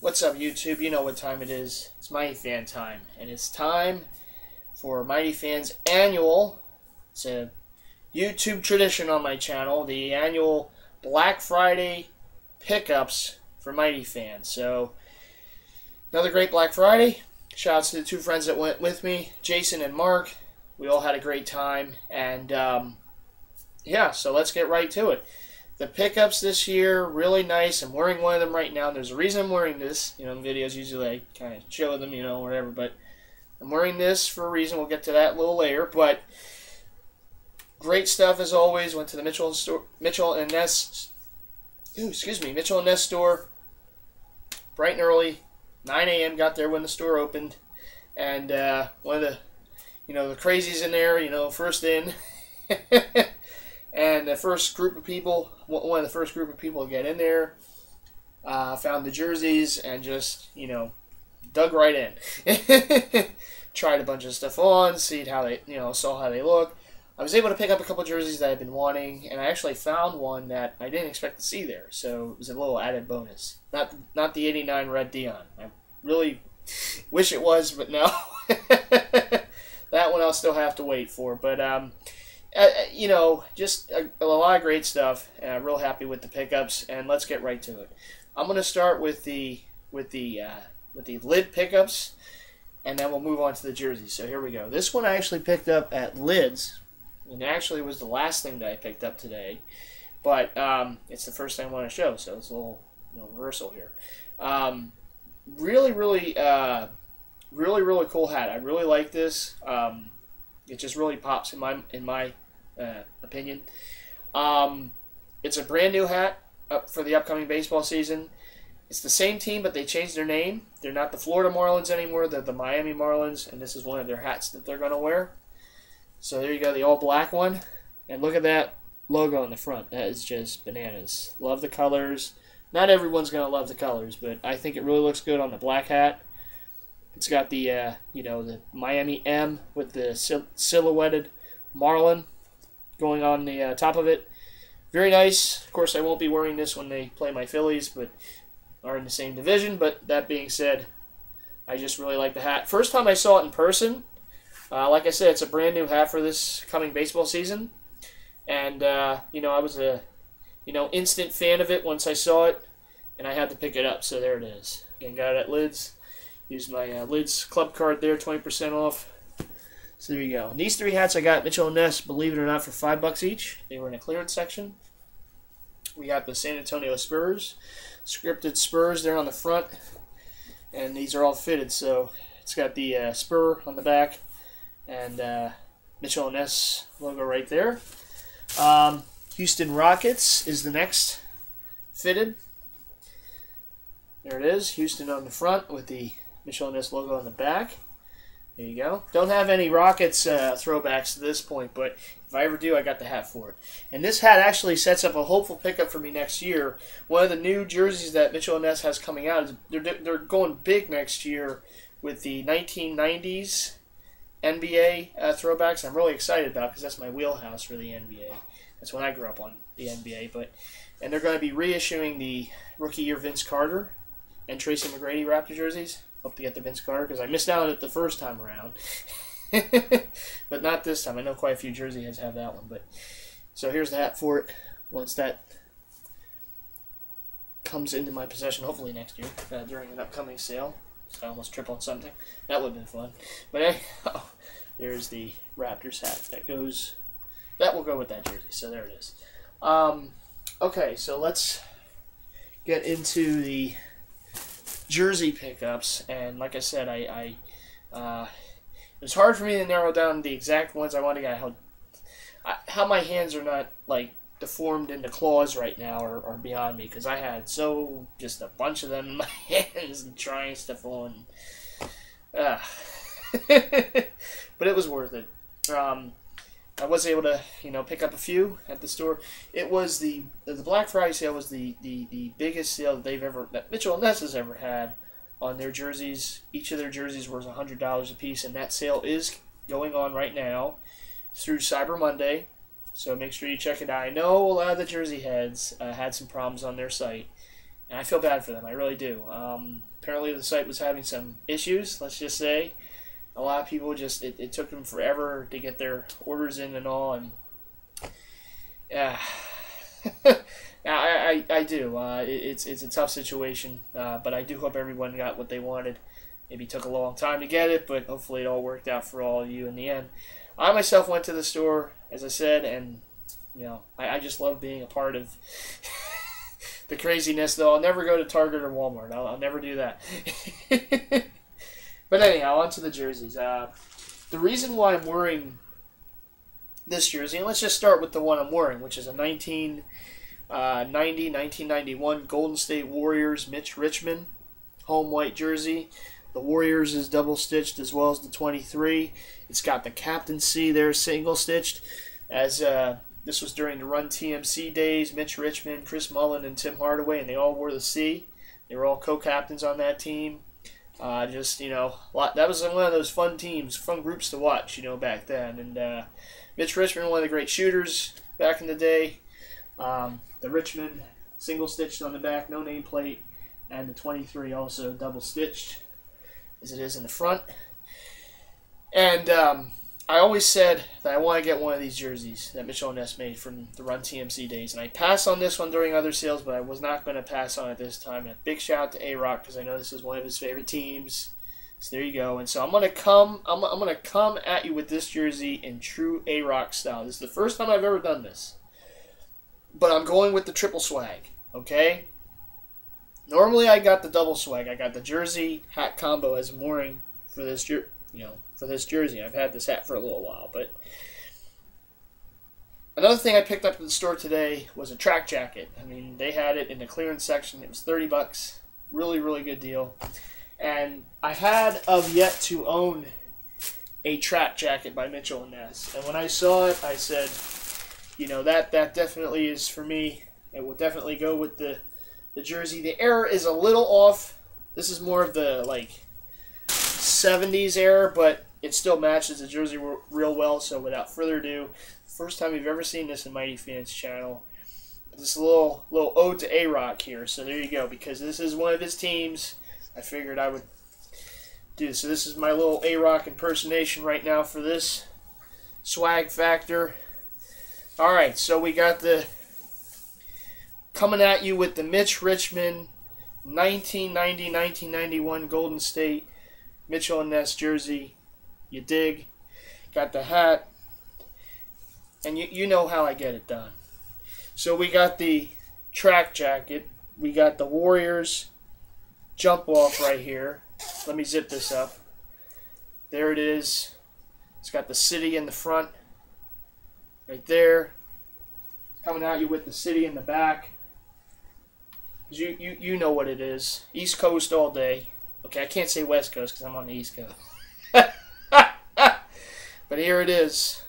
What's up, YouTube? You know what time it is. It's Mighty Fan time. And it's time for Mighty Fan's annual, it's a YouTube tradition on my channel, the annual Black Friday pickups for Mighty Fans. So, another great Black Friday. Shouts to the two friends that went with me, Jason and Mark. We all had a great time. And, yeah, so let's get right to it. The pickups this year, really nice. I'm wearing one of them right now. There's a reason I'm wearing this. You know, in videos, usually I kind of show them, you know, whatever. But I'm wearing this for a reason. We'll get to that a little later. But great stuff as always. Went to the Mitchell&Ness store bright and early. 9 a.m. Got there when the store opened. And one of the, the crazies in there, first in. And the first group of people, one of the first group of people to get in there, found the jerseys and just, dug right in. Tried a bunch of stuff on, see how they, saw how they look. I was able to pick up a couple jerseys that I've been wanting, and I actually found one that I didn't expect to see there. So it was a little added bonus. Not the '89 Red Dion. I really wish it was, but no. That one I'll still have to wait for. But just a lot of great stuff, and I'm real happy with the pickups. And let's get right to it. I'm going to start with the lid pickups, and then we'll move on to the jerseys. So here we go. This one I actually picked up at Lids, and actually was the last thing that I picked up today, but it's the first thing I want to show, so it's a little reversal here. Really cool hat. I really like this. It just really pops in my opinion. It's a brand new hat up for the upcoming baseball season. It's the same team, but they changed their name. They're not the Florida Marlins anymore. They're the Miami Marlins, and this is one of their hats that they're going to wear. So there you go, the all-black one. And look at that logo on the front. That is just bananas. Love the colors. Not everyone's going to love the colors, but I think it really looks good on the black hat. It's got the, the Miami M with the silhouetted Marlin going on the top of it. Very nice. Of course, I won't be wearing this when they play my Phillies, but are in the same division. But that being said, I just really like the hat. First time I saw it in person. Like I said, it's a brand new hat for this coming baseball season. And, I was a, instant fan of it once I saw it. And I had to pick it up, so there it is. Again, got it at Lids. Use my Lids club card there, 20% off. So there you go. And these three hats I got Mitchell&Ness, believe it or not, for $5 each. They were in a clearance section. We got the San Antonio Spurs, scripted Spurs there on the front. And these are all fitted, so it's got the Spur on the back and Mitchell&Ness logo right there. Houston Rockets is the next fitted. There it is, Houston on the front with the Mitchell&Ness logo on the back. There you go. Don't have any Rockets throwbacks to this point, but if I ever do, I got the hat for it. And this hat actually sets up a hopeful pickup for me next year. One of the new jerseys that Mitchell&Ness has coming out is they're going big next year with the 1990s NBA throwbacks. I'm really excited about because that's my wheelhouse for the NBA. That's when I grew up on the NBA. And they're going to be reissuing the rookie year Vince Carter and Tracy McGrady Raptor jerseys. Hope to get the Vince Carter because I missed out on it the first time around. But not this time. I know quite a few jersey heads have that one. So here's the hat for it once that comes into my possession, hopefully next year, during an upcoming sale. So I almost tripled something. That would have been fun. But there's the Raptors hat that will go with that jersey. So there it is. Okay, so let's get into the jersey pickups. And like I said, it was hard for me to narrow down the exact ones I wanted to get. How my hands are not like deformed into claws right now are beyond me because I had just a bunch of them in my hands and trying stuff on. But it was worth it. I was able to, pick up a few at the store. It was the Black Friday sale was the biggest sale that Mitchell&Ness has ever had on their jerseys. Each of their jerseys was $100 a piece, and that sale is going on right now through Cyber Monday. So make sure you check it out. I know a lot of the jersey heads had some problems on their site, And I feel bad for them. I really do. Apparently the site was having some issues, let's just say. A lot of people just, it took them forever to get their orders in and all. And yeah, I do. It's a tough situation, but I do hope everyone got what they wanted. Maybe took a long time to get it, but hopefully it all worked out for all of you in the end. I myself went to the store, as I said, and I just love being a part of the craziness. Though I'll never go to Target or Walmart. I'll never do that. But anyhow, on to the jerseys. The reason why I'm wearing this jersey, and let's just start with the one I'm wearing, which is a 1991 Golden State Warriors Mitch Richmond home white jersey. The Warriors is double stitched as well as the 23. It's got the captaincy there single stitched, as this was during the Run TMC days. Mitch Richmond, Chris Mullin, and Tim Hardaway, and they all wore the C. They were all co-captains on that team. That was one of those fun teams, fun groups to watch, back then. And Mitch Richmond, one of the great shooters back in the day. The Richmond single stitched on the back, no nameplate, and the 23 also double stitched, as it is in the front. And I always said that I want to get one of these jerseys that Mitchell&Ness made from the Run TMC days. And I passed on this one during other sales, but I was not going to pass on it this time. And a big shout out to A-Rock, because I know this is one of his favorite teams. So there you go. And so I'm gonna come at you with this jersey in true A-Rock style. This is the first time I've ever done this. But I'm going with the triple swag, okay? Normally I got the double swag. I got the jersey hat combo as I'm wearing for this jersey. I've had this hat for a little while, but another thing I picked up at the store today was a track jacket. I mean, they had it in the clearance section. It was $30. Really, really good deal. And I had yet to own a track jacket by Mitchell&Ness. And when I saw it, I said, that definitely is for me. It will definitely go with the jersey. The era is a little off. This is more of the, 70s era, but it still matches the jersey real well. So without further ado, first time you've ever seen this in MightyFan's channel. This little ode to A-Rock here. So there you go, because this is one of his teams. I figured I would do this. So this is my little A-Rock impersonation right now for this swag factor. Alright, so we got coming at you with the Mitch Richmond 1990-1991 Golden State Mitchell&Ness jersey. You dig? Got the hat. And you know how I get it done. So we got the track jacket. We got the Warriors jump off right here. Let me zip this up. There it is. It's got the city in the front. Right there. Coming at you with the city in the back. You know what it is. East Coast all day. Okay, I can't say West Coast because I'm on the East Coast. But here it is.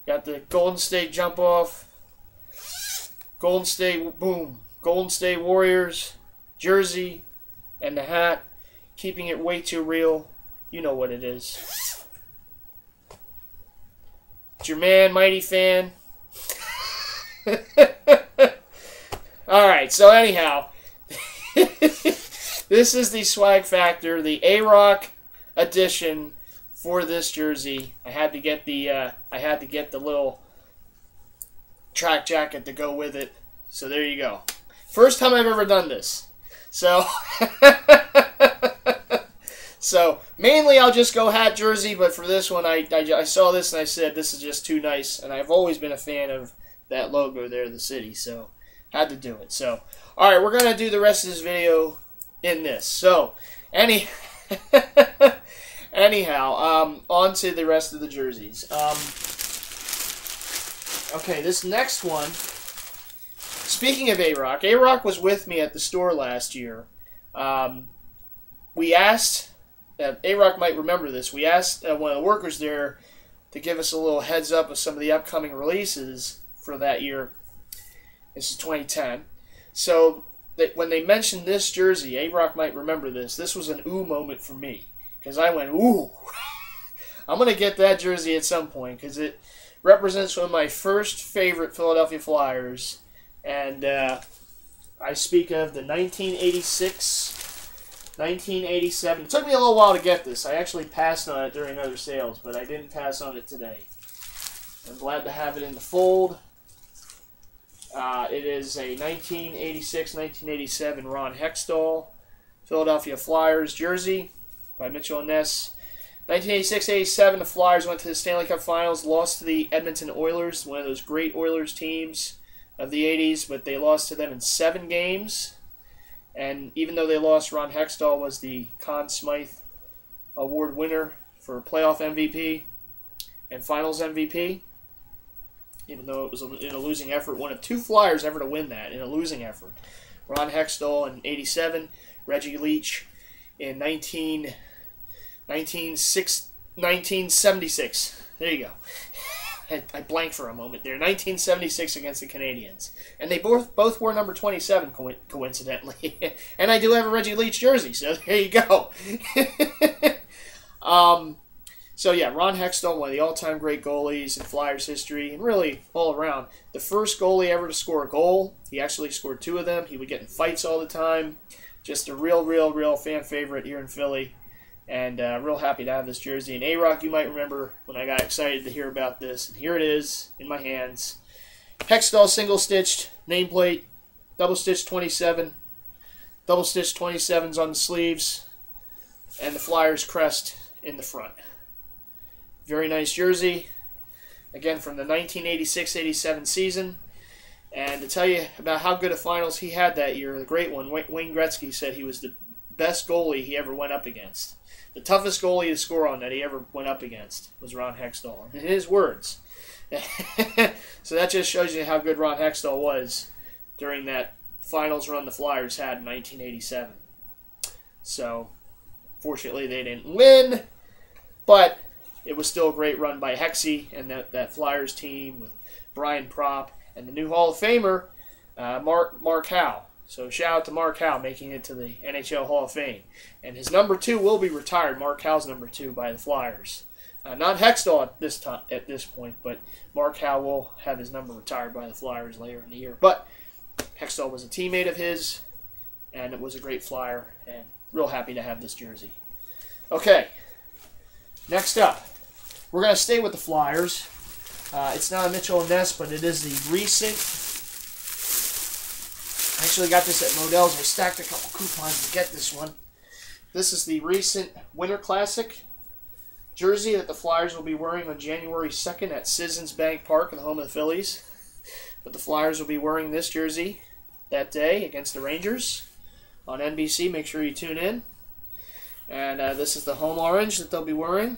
Got the Golden State jump off. Golden State, boom. Golden State Warriors jersey and the hat. Keeping it way too real. You know what it is. It's your man, Mighty Fan. Alright, so anyhow. This is the swag factor, the A-Rock edition for this jersey. I had to get the little track jacket to go with it. So there you go. First time I've ever done this. So so mainly I'll just go hat jersey, but for this one I saw this and I said this is just too nice, and I've always been a fan of that logo there, the city, so had to do it. So alright, we're gonna do the rest of this video in this. So anyhow, on to the rest of the jerseys. Okay, this next one, speaking of A-Rock, A-Rock was with me at the store last year. We asked, A-Rock might remember this, we asked one of the workers there to give us a little heads up of some of the upcoming releases for that year. This is 2010. So when they mentioned this jersey, A-Rock might remember this. This was an ooh moment for me, because I went, ooh. I'm going to get that jersey at some point, because it represents one of my first favorite Philadelphia Flyers. And I speak of the 1986, 1987. It took me a little while to get this. I actually passed on it during other sales, but I didn't pass on it today. I'm glad to have it in the fold. It is a 1986-1987 Ron Hextall Philadelphia Flyers jersey by Mitchell&Ness. 1986-87, the Flyers went to the Stanley Cup Finals, lost to the Edmonton Oilers, one of those great Oilers teams of the 80s, but they lost to them in 7 games. And even though they lost, Ron Hextall was the Conn Smythe Award winner for playoff MVP and Finals MVP. Even though it was in a losing effort, one of 2 Flyers ever to win that in a losing effort. Ron Hextall in 87, Reggie Leach in 1976. There you go. I blanked for a moment there. 1976 against the Canadiens. And they both wore number 27, coincidentally. And I do have a Reggie Leach jersey, so there you go. So yeah, Ron Hextall, one of the all-time great goalies in Flyers history, and really all around. The first goalie ever to score a goal. He actually scored 2 of them. He would get in fights all the time. Just a real fan favorite here in Philly. And real happy to have this jersey. And A-Rock, you might remember when I got excited to hear about this. And here it is in my hands. Hextall single-stitched nameplate, double-stitched 27, double-stitched 27s on the sleeves, and the Flyers crest in the front. Very nice jersey. Again, from the 1986-87 season. And to tell you about how good a finals he had that year, the great one, Wayne Gretzky said he was the best goalie he ever went up against. The toughest goalie to score on that he ever went up against was Ron Hextall. In his words. So that just shows you how good Ron Hextall was during that finals run the Flyers had in 1987. So, fortunately they didn't win, but it was still a great run by Hexy and that Flyers team with Brian Propp and the new Hall of Famer, Mark Howe. So shout out to Mark Howe making it to the NHL Hall of Fame. And his number 2 will be retired. Mark Howe's number 2 by the Flyers. Not Hextall at this point, but Mark Howe will have his number retired by the Flyers later in the year. But Hextall was a teammate of his, and it was a great Flyer, and real happy to have this jersey. Okay, next up, we're going to stay with the Flyers. It's not a Mitchell&Ness, but it is the recent. I actually got this at Modell's. I stacked a couple coupons to get this one. This is the recent Winter Classic jersey that the Flyers will be wearing on January 2nd at Citizens Bank Park, the home of the Phillies. But the Flyers will be wearing this jersey that day against the Rangers on NBC. Make sure you tune in. And this is the home orange that they'll be wearing.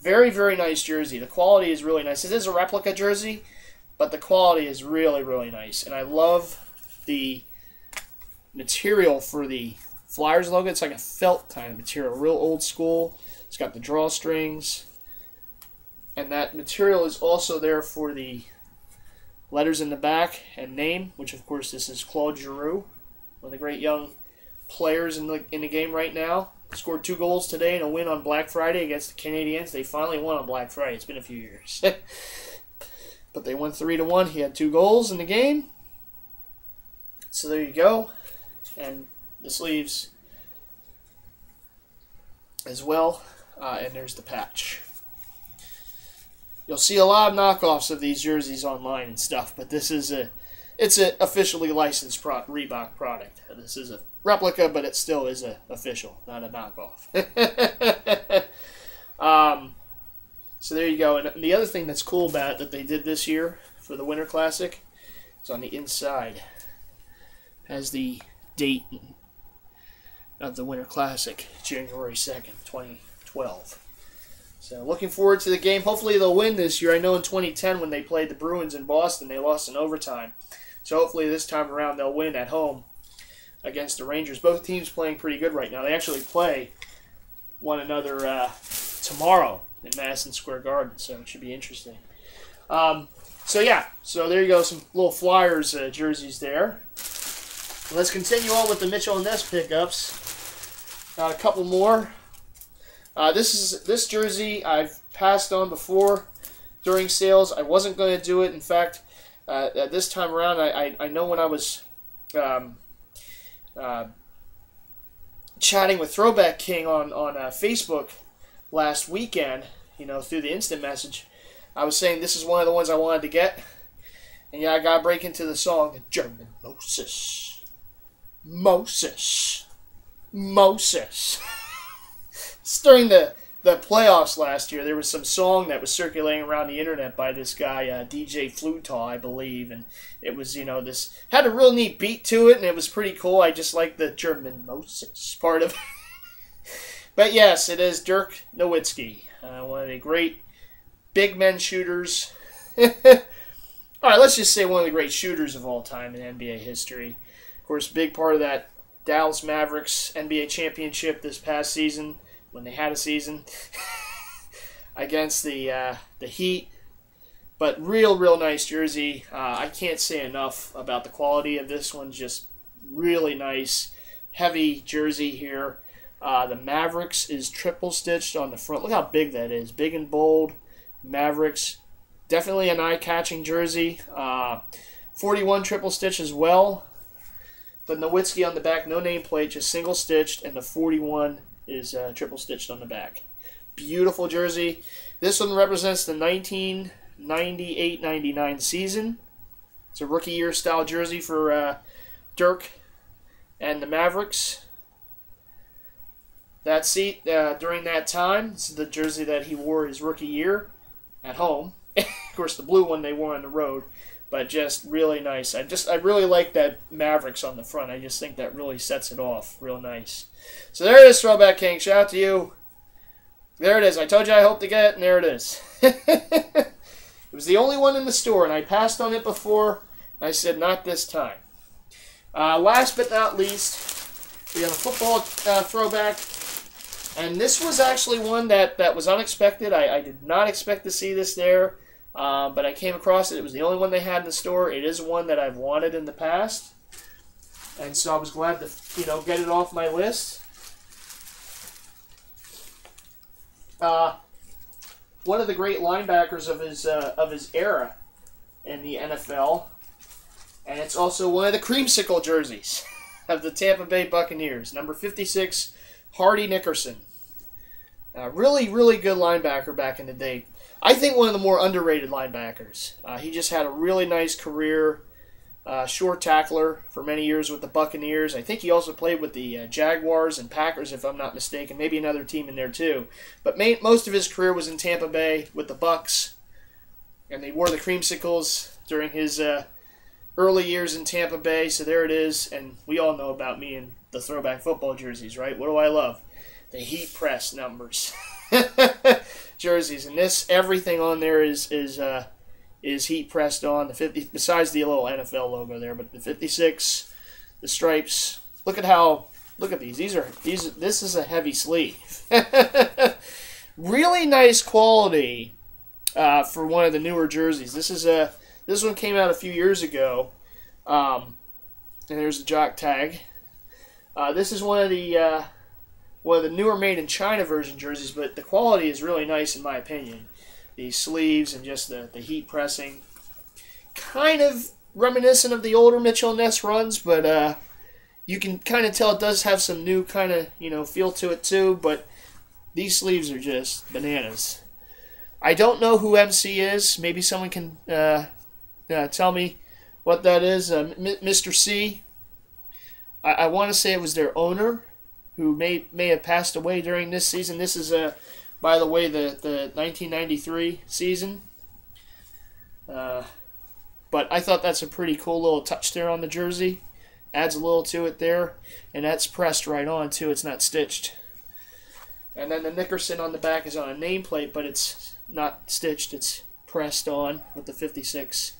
Very, very nice jersey. The quality is really nice. It is a replica jersey, but the quality is really, really nice. And I love the material for the Flyers logo. It's like a felt kind of material, real old school. It's got the drawstrings. And that material is also there for the letters in the back and name, which of course this is Claude Giroux, one of the great young players in the game right now. Scored 2 goals today in a win on Black Friday against the Canadiens. They finally won on Black Friday. It's been a few years. But they won 3-1. He had 2 goals in the game. So there you go. And the sleeves as well. And there's the patch. You'll see a lot of knockoffs of these jerseys online and stuff, but this is it's an officially licensed Reebok product. This is a replica, but it still is official, not a knockoff. So there you go. And the other thing that's cool about it that they did this year for the Winter Classic is on the inside has the date of the Winter Classic, January 2nd, 2012. So looking forward to the game. Hopefully they'll win this year. I know in 2010 when they played the Bruins in Boston, they lost in overtime. So hopefully this time around they'll win at home against the Rangers. Both teams playing pretty good right now. They actually play one another tomorrow in Madison Square Garden, so it should be interesting. So yeah, so there you go, some little Flyers jerseys there. Let's continue on with the Mitchell&Ness pickups. Got a couple more. This jersey I've passed on before during sales. I wasn't going to do it. In fact, this time around, I know when I was um, chatting with Throwback King on Facebook last weekend, through the instant message, I was saying this is one of the ones I wanted to get. And yeah, I got to break into the song, German Moses. Moses. Moses. It's during the playoffs last year. There was some song that was circulating around the internet by this guy, DJ Flutal, I believe. And it was, this had a real neat beat to it, and it was pretty cool. I just like the German Moses part of it. But yes, it is Dirk Nowitzki, one of the great big men shooters. All right, let's just say one of the great shooters of all time in NBA history. Of course, a big part of that Dallas Mavericks NBA championship this past season, when they had a season, against the Heat. But real nice jersey. I can't say enough about the quality of this one. Just really nice, heavy jersey here. The Mavericks is triple stitched on the front. Look how big that is. Big and bold. Mavericks. Definitely an eye-catching jersey. 41 triple stitch as well. The Nowitzki on the back, no nameplate, just single stitched, and the 41 is triple stitched on the back. Beautiful jersey. This one represents the 1998-99 season. It's a rookie year style jersey for Dirk and the Mavericks. During that time, this is the jersey that he wore his rookie year at home. Of course, the blue one they wore on the road, but just really nice. I really like that Mavericks on the front. I just think that really sets it off real nice. So there it is, Throwback King. Shout out to you. There it is. I told you I hoped to get it, and there it is. It was the only one in the store, and I passed on it before. I said, not this time. Last but not least, we have a football throwback. And this was actually one that was unexpected. I did not expect to see this there. But I came across it. It was the only one they had in the store. It is one that I've wanted in the past. And so I was glad to, get it off my list. One of the great linebackers of his era in the NFL. And it's also one of the creamsicle jerseys of the Tampa Bay Buccaneers. Number 56, Hardy Nickerson. Really good linebacker back in the day. I think one of the more underrated linebackers. He just had a really nice career. Short tackler for many years with the Buccaneers. I think he also played with the Jaguars and Packers, if I'm not mistaken. Maybe another team in there too. But most of his career was in Tampa Bay with the Bucs. And they wore the creamsicles during his early years in Tampa Bay. So there it is. And we all know about me and the throwback football jerseys, right? What do I love? The heat press numbers. Jerseys. And everything on there is heat pressed on. The 50, besides the little NFL logo there, but the 56, the stripes. Look at these. This is a heavy sleeve. Really nice quality for one of the newer jerseys. This one came out a few years ago, and there's the jock tag. This is one of the newer made in China version jerseys, but the quality is really nice in my opinion. The sleeves and just the heat pressing. Kind of reminiscent of the older Mitchell&Ness runs, but you can kind of tell it does have some new kind of, feel to it too, but these sleeves are just bananas. I don't know who MC is. Maybe someone can tell me what that is. Mr. C. I want to say it was their owner, who may have passed away during this season. This is, by the way, the 1993 season. But I thought that's a pretty cool little touch there on the jersey. Adds a little to it there. And that's pressed right on, too. It's not stitched. And then the Nickerson on the back is on a nameplate, but it's not stitched. It's pressed on with the 56.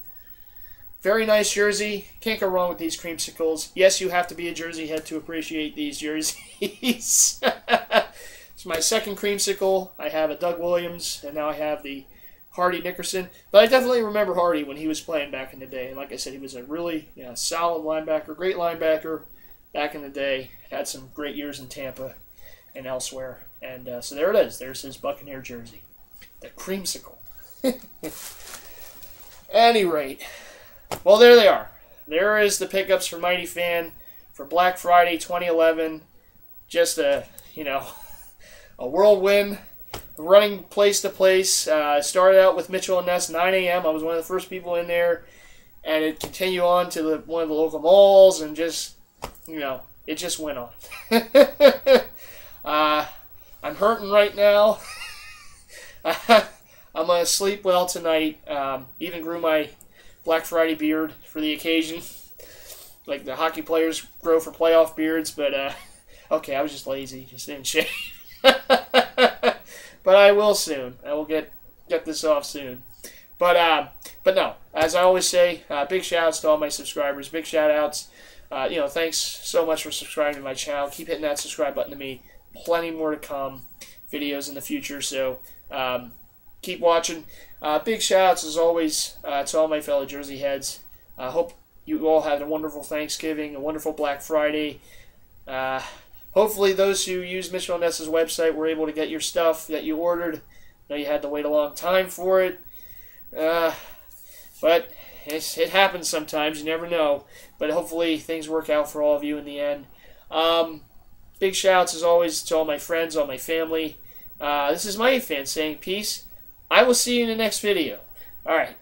Very nice jersey. Can't go wrong with these creamsicles. Yes, you have to be a jersey head to appreciate these jerseys. It's my second creamsicle. I have a Doug Williams, and now I have the Hardy Nickerson. But I definitely remember Hardy when he was playing back in the day. And like I said, he was a really solid linebacker, great linebacker back in the day. Had some great years in Tampa and elsewhere. And so there it is. There's his Buccaneer jersey. The creamsicle. Any rate. Well, there they are. there is the pickups for Mighty Fan for Black Friday 2011. Just a whirlwind, running place to place. Started out with Mitchell&Ness 9 a.m. I was one of the first people in there, and it continued on to one of the local malls, and just, it just went on. I'm hurting right now. I'm going to sleep well tonight. Even grew my Black Friday beard for the occasion. Like the hockey players grow for playoff beards, but okay, I was just lazy. Just didn't shave. But I will soon. I will get this off soon. But no, as I always say, big shout outs to all my subscribers. Big shout outs. Thanks so much for subscribing to my channel. Keep hitting that subscribe button to me. Plenty more to come. Videos in the future. So keep watching. Big shout outs as always to all my fellow Jersey heads. I hope you all had a wonderful Thanksgiving, a wonderful Black Friday. Hopefully those who use Mitchell&Ness's website were able to get your stuff that you ordered. I know you had to wait a long time for it. But it happens sometimes. You never know. But hopefully things work out for all of you in the end. Big shouts as always to all my friends, all my family. This is MightyFan's saying peace. I will see you in the next video. All right.